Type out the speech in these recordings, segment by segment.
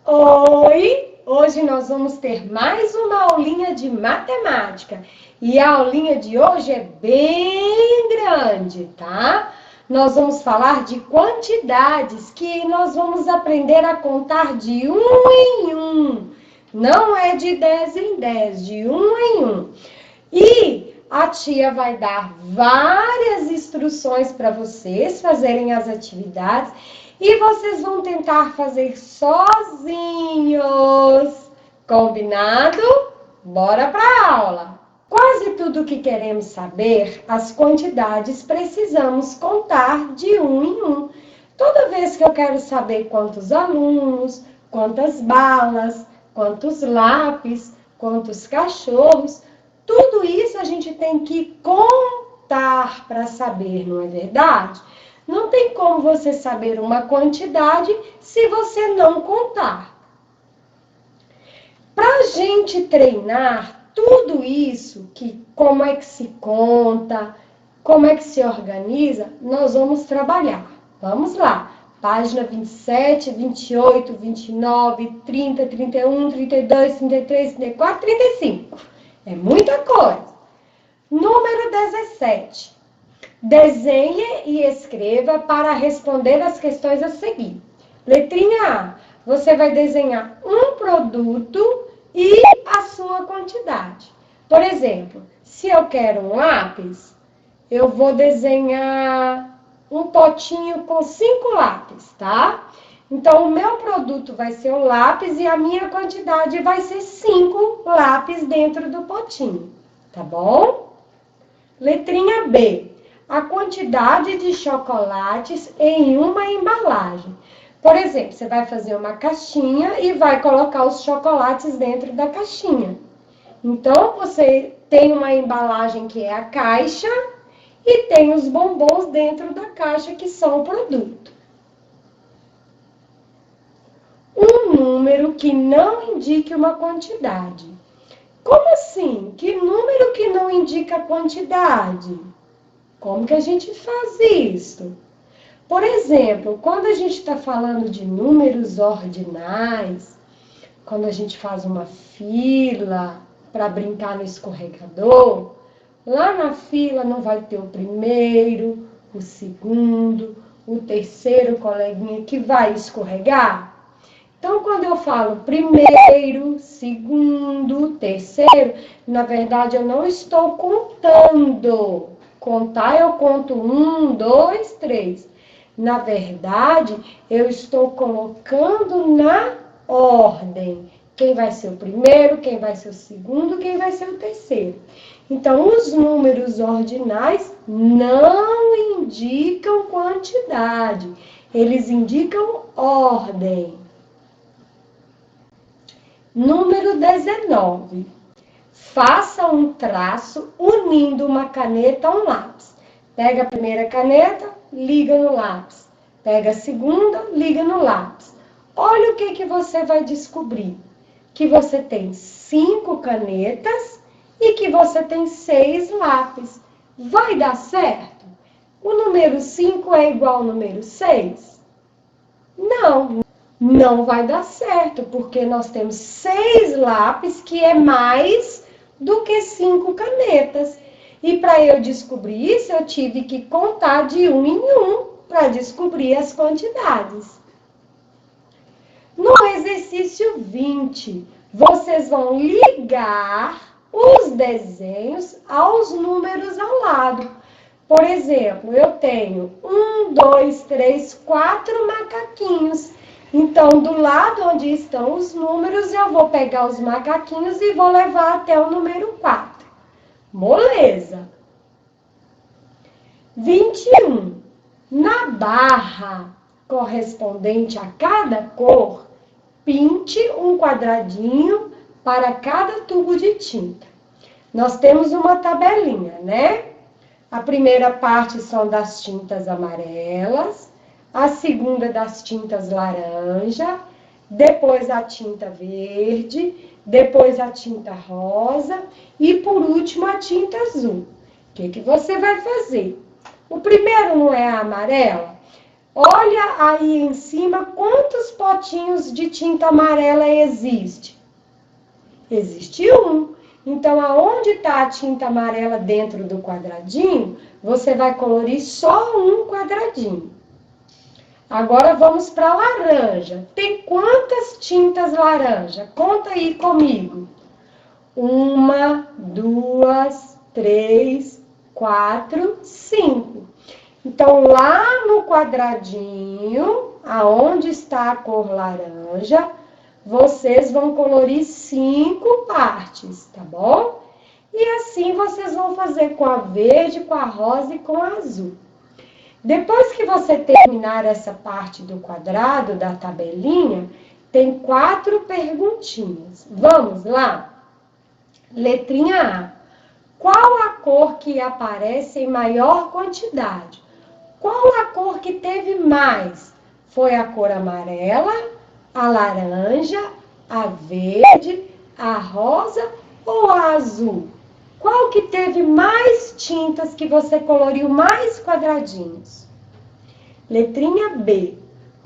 Oi! Hoje nós vamos ter mais uma aulinha de matemática. E a aulinha de hoje é bem grande, tá? Nós vamos falar de quantidades que nós vamos aprender a contar de um em um. Não é de 10 em 10, de um em um. E a tia vai dar várias instruções para vocês fazerem as atividades e vocês vão tentar fazer sozinhos. Combinado? Bora para a aula! Quase tudo que queremos saber, as quantidades precisamos contar de um em um. Toda vez que eu quero saber quantos alunos, quantas balas, quantos lápis, quantos cachorros, tudo isso a gente tem que contar para saber, não é verdade? Não tem como você saber uma quantidade se você não contar. Para a gente treinar tudo isso, que como é que se conta, como é que se organiza, nós vamos trabalhar. Vamos lá. Página 27, 28, 29, 30, 31, 32, 33, 34, 35. É muita coisa. Número 17. Desenhe e escreva para responder as questões a seguir. Letrinha A. Você vai desenhar um produto e a sua quantidade. Por exemplo, se eu quero um lápis, eu vou desenhar um potinho com 5 lápis, tá? Então, o meu produto vai ser o lápis e a minha quantidade vai ser 5 lápis dentro do potinho, tá bom? Letrinha B. A quantidade de chocolates em uma embalagem. Por exemplo, você vai fazer uma caixinha e vai colocar os chocolates dentro da caixinha. Então, você tem uma embalagem que é a caixa e tem os bombons dentro da caixa que são o produto. Um número que não indique uma quantidade. Como assim? Que número que não indica quantidade? Como que a gente faz isso? Por exemplo, quando a gente está falando de números ordinais, quando a gente faz uma fila para brincar no escorregador, lá na fila não vai ter o primeiro, o segundo, o terceiro coleguinha que vai escorregar? Então, quando eu falo primeiro, segundo, terceiro, na verdade eu não estou contando. Contar eu conto 1, 2, 3. Na verdade, eu estou colocando na ordem. Quem vai ser o primeiro, quem vai ser o segundo, quem vai ser o terceiro. Então, os números ordinais não indicam quantidade. Eles indicam ordem. Número 19. Faça um traço unindo uma caneta a um lápis. Pega a primeira caneta, liga no lápis. Pega a segunda, liga no lápis. Olha o que você vai descobrir. Que você tem 5 canetas e que você tem 6 lápis. Vai dar certo? O número 5 é igual ao número 6? Não vai dar certo, porque nós temos 6 lápis, que é mais do que 5 canetas. E para eu descobrir isso, eu tive que contar de um em um para descobrir as quantidades. No exercício 20, vocês vão ligar os desenhos aos números ao lado. Por exemplo, eu tenho 1, 2, 3, 4 macaquinhos. Então, do lado onde estão os números, eu vou pegar os macaquinhos e vou levar até o número 4. Moleza. 21. Na barra correspondente a cada cor, pinte um quadradinho para cada tubo de tinta. Nós temos uma tabelinha, né? A primeira parte são das tintas amarelas, a segunda das tintas laranja, depois a tinta verde, depois a tinta rosa e por último a tinta azul. O que você vai fazer? O primeiro não é a amarela? Olha aí em cima quantos potinhos de tinta amarela existe. Existe um. Então, aonde está a tinta amarela dentro do quadradinho, você vai colorir só um quadradinho. Agora vamos para a laranja. Tem quantas tintas laranja? Conta aí comigo. 1, 2, 3, 4, 5. Então, lá no quadradinho, aonde está a cor laranja, vocês vão colorir 5 partes, tá bom? E assim vocês vão fazer com a verde, com a rosa e com a azul. Depois que você terminar essa parte do quadrado, da tabelinha, tem 4 perguntinhas. Vamos lá? Letrinha A. Qual a cor que aparece em maior quantidade? Qual a cor que teve mais? Foi a cor amarela, a laranja, a verde, a rosa ou a azul? Qual que teve mais tintas que você coloriu mais quadradinhos? Letrinha B.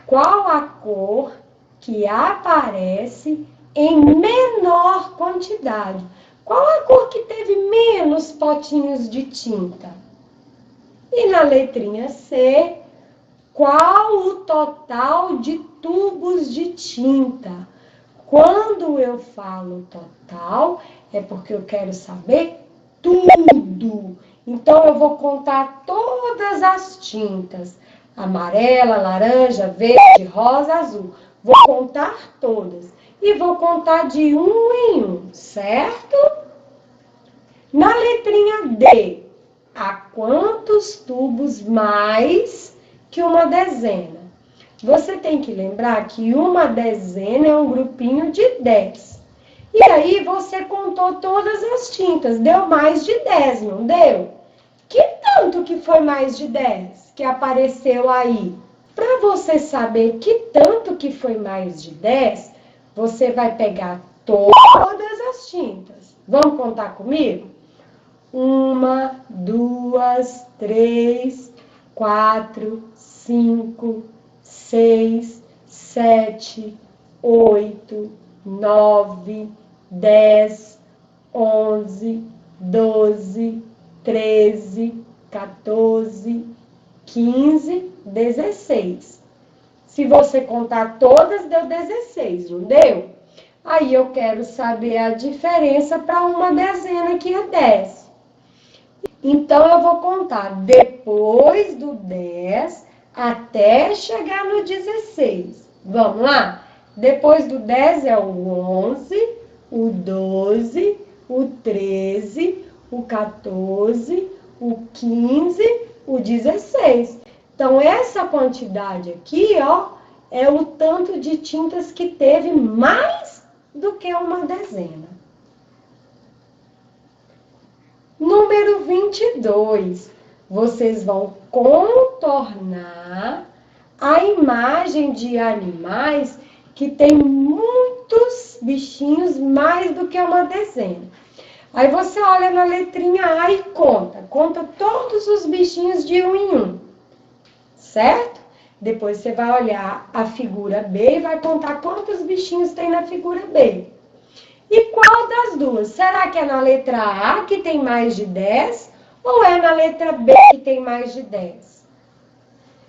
Qual a cor que aparece em menor quantidade? Qual a cor que teve menos potinhos de tinta? E na letrinha C, qual o total de tubos de tinta? Quando eu falo total, é porque eu quero saber tudo. Então, eu vou contar todas as tintas. Amarela, laranja, verde, rosa, azul. Vou contar todas. E vou contar de um em um, certo? Na letrinha D, há quantos tubos mais que uma dezena? Você tem que lembrar que uma dezena é um grupinho de 10. E aí você contou todas as tintas, deu mais de 10, não deu? Que tanto que foi mais de 10 que apareceu aí? Para você saber que tanto que foi mais de 10, você vai pegar todas as tintas. Vamos contar comigo? 1, 2, 3, 4, 5, 6, 7, 8, 9, 10, 11, 12, 13, 14, 15, 16. Se você contar todas, deu 16, não deu? Aí eu quero saber a diferença para uma dezena que é 10. Então, eu vou contar depois do 10 até chegar no 16. Vamos lá? Depois do 10 é o 11, o 12, o 13, o 14, o 15, o 16. Então, essa quantidade aqui, ó, é o tanto de tintas que teve mais do que uma dezena. Número 22, vocês vão contornar a imagem de animais que tem muitos bichinhos mais do que uma dezena. Aí você olha na letrinha A e conta todos os bichinhos de um em um, certo? Depois você vai olhar a figura B e vai contar quantos bichinhos tem na figura B. E qual das duas? Será que é na letra A que tem mais de 10 ou é na letra B que tem mais de 10?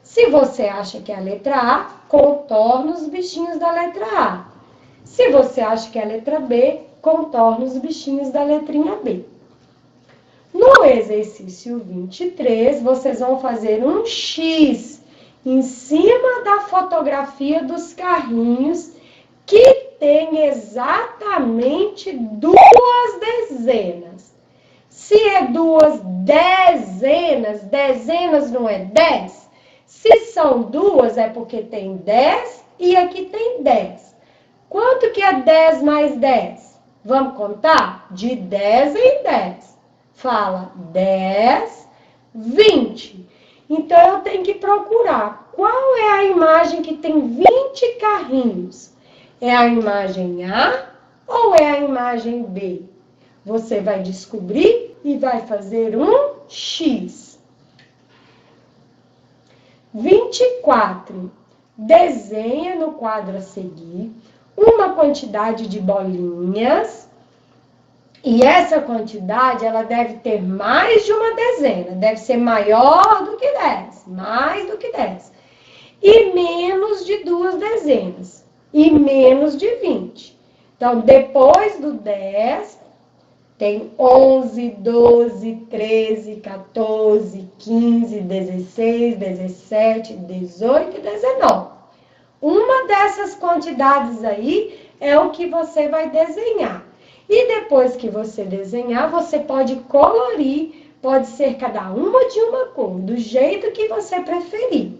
Se você acha que é a letra A, contorna os bichinhos da letra A. Se você acha que é a letra B, contorna os bichinhos da letrinha B. No exercício 23, vocês vão fazer um X em cima da fotografia dos carrinhos que tem exatamente 2 dezenas. Se é 2 dezenas, dezenas não é 10? Se são 2 é porque tem 10 e aqui tem 10. Quanto que é 10 mais 10? Vamos contar? De 10 em 10. Fala 10, 20. Então, eu tenho que procurar qual é a imagem que tem 20 carrinhos. É a imagem A ou é a imagem B? Você vai descobrir e vai fazer um X. 24. Desenha no quadro a seguir uma quantidade de bolinhas. E essa quantidade, ela deve ter mais de uma dezena. Deve ser maior do que 10. Mais do que 10. E menos de 2 dezenas. E menos de 20. Então, depois do 10, tem 11, 12, 13, 14, 15, 16, 17, 18 e 19. Uma dessas quantidades aí é o que você vai desenhar. E depois que você desenhar, você pode colorir, pode ser cada uma de uma cor, do jeito que você preferir.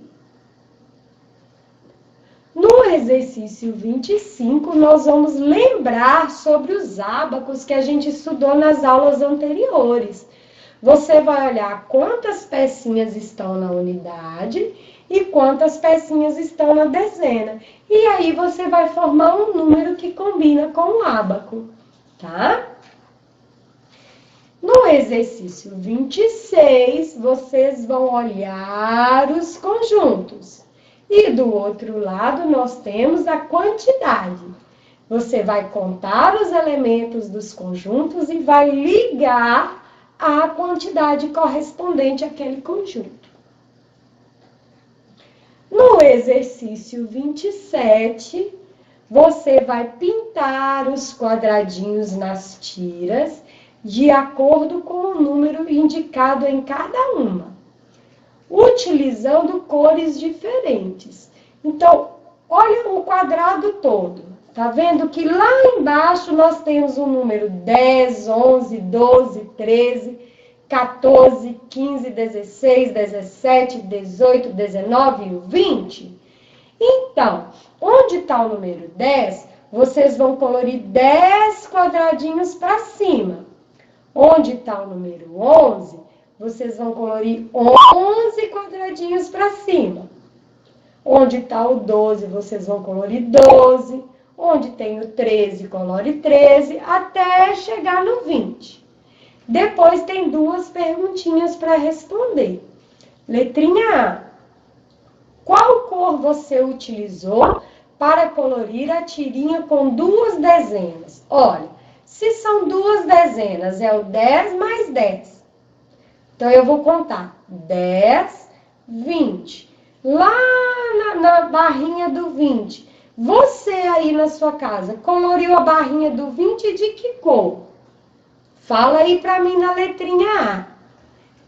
No exercício 25, nós vamos lembrar sobre os ábacos que a gente estudou nas aulas anteriores. Você vai olhar quantas pecinhas estão na unidade e quantas pecinhas estão na dezena. E aí você vai formar um número que combina com o ábaco, tá? No exercício 26, vocês vão olhar os conjuntos. E do outro lado, nós temos a quantidade. Você vai contar os elementos dos conjuntos e vai ligar a quantidade correspondente àquele conjunto. No exercício 27, você vai pintar os quadradinhos nas tiras de acordo com o número indicado em cada uma, utilizando cores diferentes. Então, olha o quadrado todo. Tá vendo que lá embaixo nós temos o número 10, 11, 12, 13, 14, 15, 16, 17, 18, 19 e 20? Então, onde está o número 10, vocês vão colorir 10 quadradinhos para cima. Onde está o número 11, vocês vão colorir 11 quadradinhos para cima. Onde está o 12, vocês vão colorir 12. Onde tem o 13, colore 13, até chegar no 20. Depois tem duas perguntinhas para responder. Letrinha A. Qual cor você utilizou para colorir a tirinha com 2 dezenas? Olha, se são 2 dezenas, é o 10 mais 10. Então, eu vou contar 10, 20. Lá na barrinha do 20, você aí na sua casa coloriu a barrinha do 20 de que cor? Fala aí para mim na letrinha A.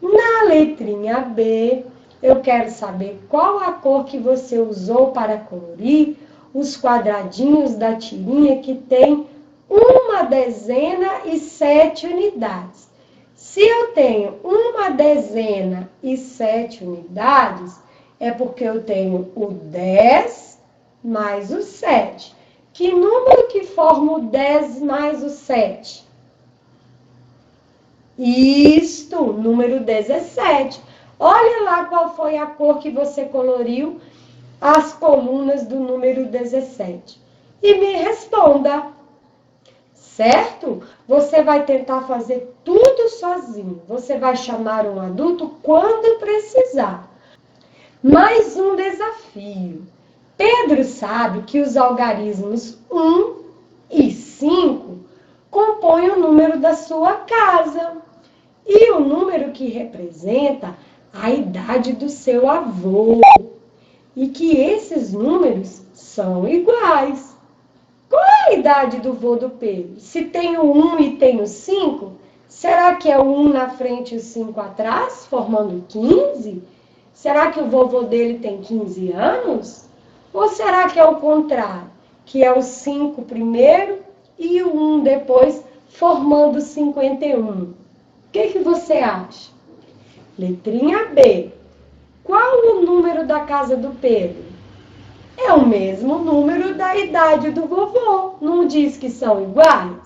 Na letrinha B, eu quero saber qual a cor que você usou para colorir os quadradinhos da tirinha que tem 1 dezena e 7 unidades. Se eu tenho 1 dezena e 7 unidades, é porque eu tenho o 10 mais o 7. Que número que forma o 10 mais o 7? Isto, número 17. Olha lá qual foi a cor que você coloriu as colunas do número 17. E me responda. Certo? Você vai tentar fazer tudo sozinho. Você vai chamar um adulto quando precisar. Mais um desafio. Pedro sabe que os algarismos 1 e 5 compõem o número da sua casa. E o número que representa a idade do seu avô. E que esses números são iguais. Qual é a idade do vô do Pedro? Se tem o 1 e tem o 5, será que é o 1 na frente e o 5 atrás, formando 15? Será que o vovô dele tem 15 anos? Ou será que é o contrário? Que é o 5 primeiro e o 1 depois, formando 51? O que você acha? Letrinha B. Qual o número da casa do Pedro? É o mesmo número da idade do vovô. Não diz que são iguais?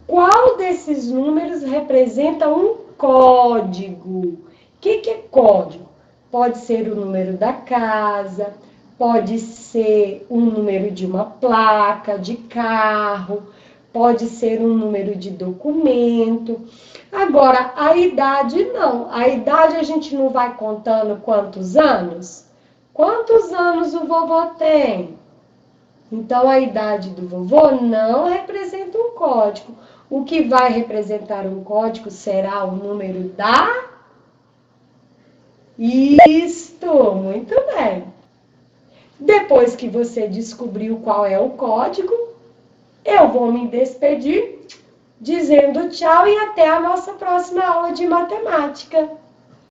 Qual desses números representa um código? O que é código? Pode ser o número da casa, pode ser o número de uma placa, de carro, pode ser um número de documento. Agora, a idade não. A idade a gente não vai contando quantos anos? Quantos anos o vovô tem? Então, a idade do vovô não representa um código. O que vai representar um código será o número da... Isto, muito bem. Depois que você descobriu qual é o código, eu vou me despedir dizendo tchau e até a nossa próxima aula de matemática.